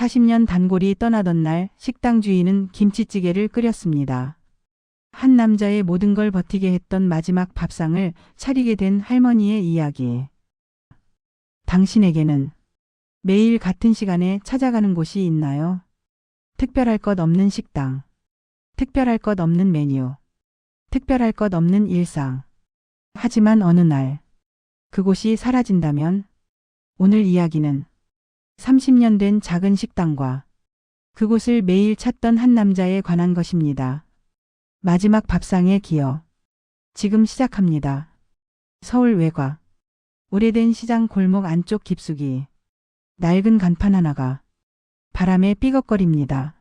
40년 단골이 떠나던 날 식당 주인은 김치찌개를 끓였습니다. 한 남자의 모든 걸 버티게 했던 마지막 밥상을 차리게 된 할머니의 이야기. 당신에게는 매일 같은 시간에 찾아가는 곳이 있나요? 특별할 것 없는 식당, 특별할 것 없는 메뉴, 특별할 것 없는 일상. 하지만 어느 날 그곳이 사라진다면? 오늘 이야기는 30년 된 작은 식당과 그곳을 매일 찾던 한 남자에 관한 것입니다. 마지막 밥상의 기억. 지금 시작합니다. 서울 외곽. 오래된 시장 골목 안쪽 깊숙이. 낡은 간판 하나가 바람에 삐걱거립니다.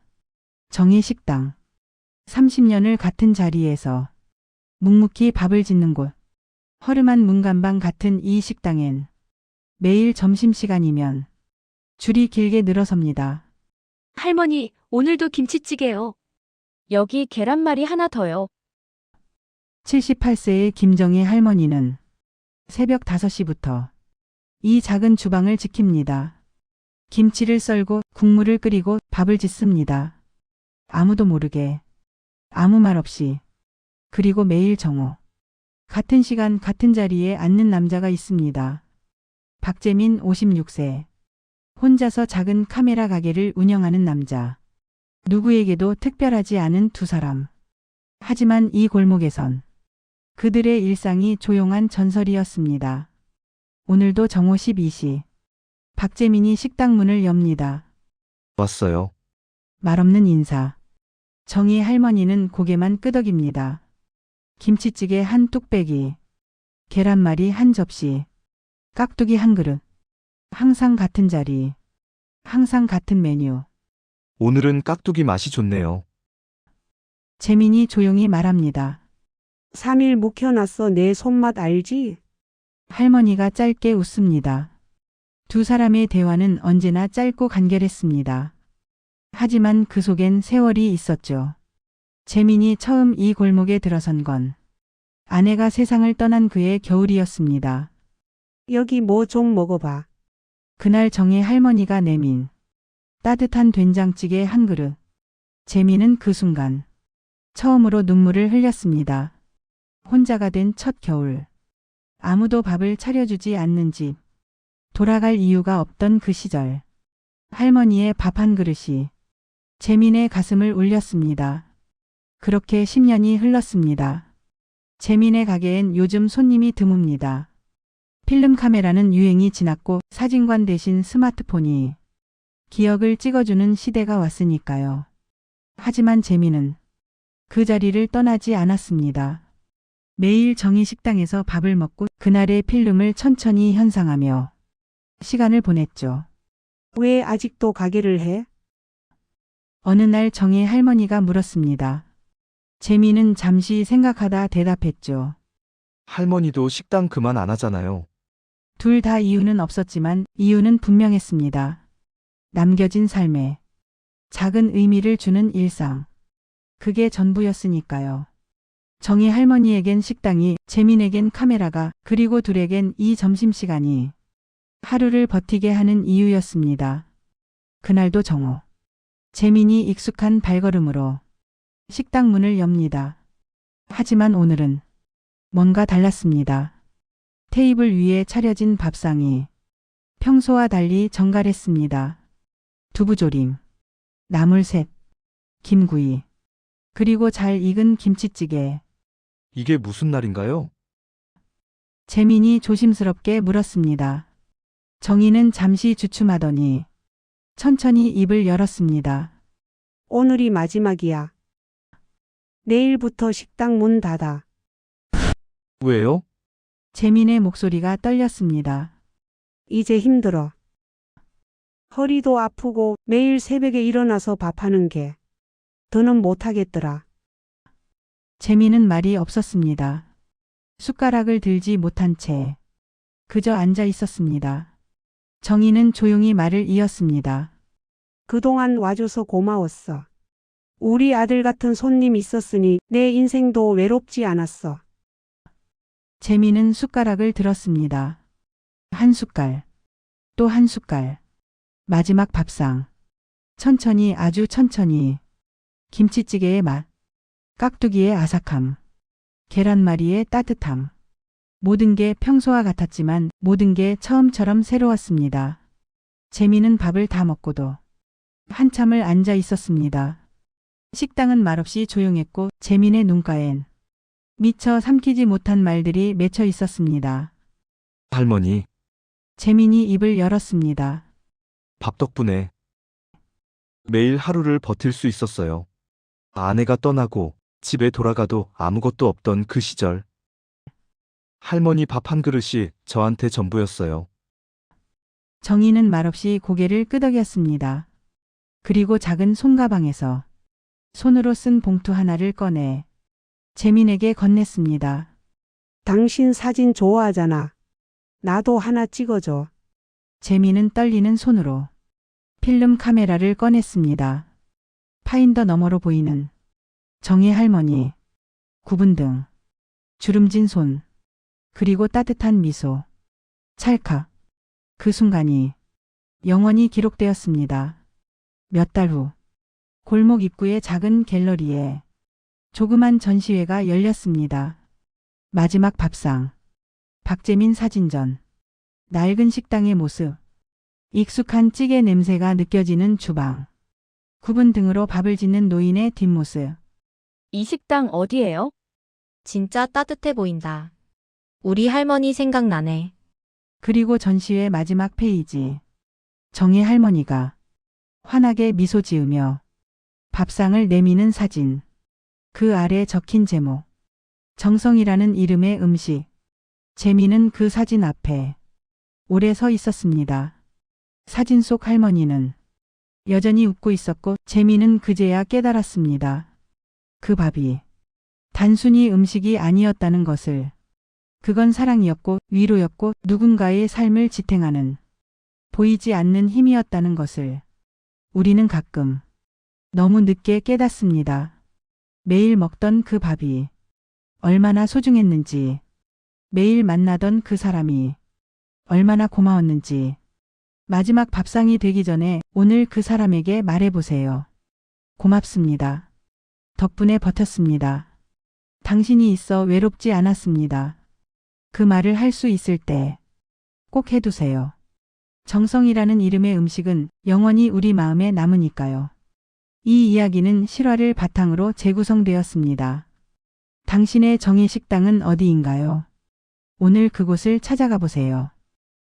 정의 식당. 30년을 같은 자리에서 묵묵히 밥을 짓는 곳. 허름한 문간방 같은 이 식당엔 매일 점심시간이면 줄이 길게 늘어섭니다. 할머니, 오늘도 김치찌개요. 여기 계란말이 하나 더요. 78세의 김정희 할머니는 새벽 5시부터 이 작은 주방을 지킵니다. 김치를 썰고 국물을 끓이고 밥을 짓습니다. 아무도 모르게, 아무 말 없이. 그리고 매일 정오. 같은 시간 같은 자리에 앉는 남자가 있습니다. 박재민 56세. 혼자서 작은 카메라 가게를 운영하는 남자. 누구에게도 특별하지 않은 두 사람. 하지만 이 골목에선 그들의 일상이 조용한 전설이었습니다. 오늘도 정오 12시. 박재민이 식당 문을 엽니다. 왔어요. 말없는 인사. 정희 할머니는 고개만 끄덕입니다. 김치찌개 한 뚝배기, 계란말이 한 접시, 깍두기 한 그릇. 항상 같은 자리, 항상 같은 메뉴. 오늘은 깍두기 맛이 좋네요. 재민이 조용히 말합니다. 3일 묵혀놨어. 내 손맛 알지? 할머니가 짧게 웃습니다. 두 사람의 대화는 언제나 짧고 간결했습니다. 하지만 그 속엔 세월이 있었죠. 재민이 처음 이 골목에 들어선 건 아내가 세상을 떠난 그의 겨울이었습니다. 여기 뭐 좀 먹어봐. 그날 정의 할머니가 내민 따뜻한 된장찌개 한 그릇. 재민은 그 순간 처음으로 눈물을 흘렸습니다. 혼자가 된 첫 겨울. 아무도 밥을 차려주지 않는 집. 돌아갈 이유가 없던 그 시절. 할머니의 밥 한 그릇이 재민의 가슴을 울렸습니다. 그렇게 10년이 흘렀습니다. 재민의 가게엔 요즘 손님이 드뭅니다. 필름 카메라는 유행이 지났고 사진관 대신 스마트폰이 기억을 찍어주는 시대가 왔으니까요. 하지만 재민은 그 자리를 떠나지 않았습니다. 매일 정희 식당에서 밥을 먹고 그날의 필름을 천천히 현상하며 시간을 보냈죠. 왜 아직도 가게를 해? 어느 날 정희 할머니가 물었습니다. 재민은 잠시 생각하다 대답했죠. 할머니도 식당 그만 안 하잖아요. 둘 다 이유는 없었지만 이유는 분명했습니다. 남겨진 삶에 작은 의미를 주는 일상. 그게 전부였으니까요. 정희 할머니에겐 식당이, 재민에겐 카메라가, 그리고 둘에겐 이 점심시간이 하루를 버티게 하는 이유였습니다. 그날도 정오. 재민이 익숙한 발걸음으로 식당 문을 엽니다. 하지만 오늘은 뭔가 달랐습니다. 테이블 위에 차려진 밥상이 평소와 달리 정갈했습니다. 두부조림, 나물셋, 김구이, 그리고 잘 익은 김치찌개. 이게 무슨 날인가요? 재민이 조심스럽게 물었습니다. 정희는 잠시 주춤하더니 천천히 입을 열었습니다. 오늘이 마지막이야. 내일부터 식당 문 닫아. 왜요? 재민의 목소리가 떨렸습니다. 이제 힘들어. 허리도 아프고 매일 새벽에 일어나서 밥하는 게 더는 못하겠더라. 재민은 말이 없었습니다. 숟가락을 들지 못한 채 그저 앉아 있었습니다. 정희는 조용히 말을 이었습니다. 그동안 와줘서 고마웠어. 우리 아들 같은 손님 있었으니 내 인생도 외롭지 않았어. 재민은 숟가락을 들었습니다. 한 숟갈, 또 한 숟갈. 마지막 밥상. 천천히 아주 천천히. 김치찌개의 맛, 깍두기의 아삭함, 계란말이의 따뜻함. 모든 게 평소와 같았지만 모든 게 처음처럼 새로웠습니다. 재미는 밥을 다 먹고도 한참을 앉아 있었습니다. 식당은 말없이 조용했고 재민의 눈가엔 미처 삼키지 못한 말들이 맺혀 있었습니다. 할머니, 재민이 입을 열었습니다. 밥 덕분에 매일 하루를 버틸 수 있었어요. 아내가 떠나고 집에 돌아가도 아무것도 없던 그 시절. 할머니 밥 한 그릇이 저한테 전부였어요. 정희는 말없이 고개를 끄덕였습니다. 그리고 작은 손가방에서 손으로 쓴 봉투 하나를 꺼내 재민에게 건넸습니다. 당신 사진 좋아하잖아. 나도 하나 찍어줘. 재민은 떨리는 손으로 필름 카메라를 꺼냈습니다. 파인더 너머로 보이는 정희 할머니, 구분등, 주름진 손, 그리고 따뜻한 미소. 찰칵. 그 순간이 영원히 기록되었습니다. 몇 달 후, 골목 입구의 작은 갤러리에 조그만 전시회가 열렸습니다. 마지막 밥상, 박재민 사진전, 낡은 식당의 모습, 익숙한 찌개 냄새가 느껴지는 주방, 구분 등으로 밥을 짓는 노인의 뒷모습. 이 식당 어디예요? 진짜 따뜻해 보인다. 우리 할머니 생각나네. 그리고 전시회 마지막 페이지. 정희 할머니가 환하게 미소 지으며 밥상을 내미는 사진. 그 아래 적힌 제목. 정성이라는 이름의 음식. 재미는 그 사진 앞에 오래 서 있었습니다. 사진 속 할머니는 여전히 웃고 있었고 재미는 그제야 깨달았습니다. 그 밥이 단순히 음식이 아니었다는 것을. 그건 사랑이었고 위로였고 누군가의 삶을 지탱하는 보이지 않는 힘이었다는 것을 우리는 가끔 너무 늦게 깨닫습니다. 매일 먹던 그 밥이 얼마나 소중했는지, 매일 만나던 그 사람이 얼마나 고마웠는지. 마지막 밥상이 되기 전에 오늘 그 사람에게 말해보세요. 고맙습니다. 덕분에 버텼습니다. 당신이 있어 외롭지 않았습니다. 그 말을 할 수 있을 때 꼭 해두세요. 정성이라는 이름의 음식은 영원히 우리 마음에 남으니까요. 이 이야기는 실화를 바탕으로 재구성되었습니다. 당신의 정의 식당은 어디인가요? 오늘 그곳을 찾아가 보세요.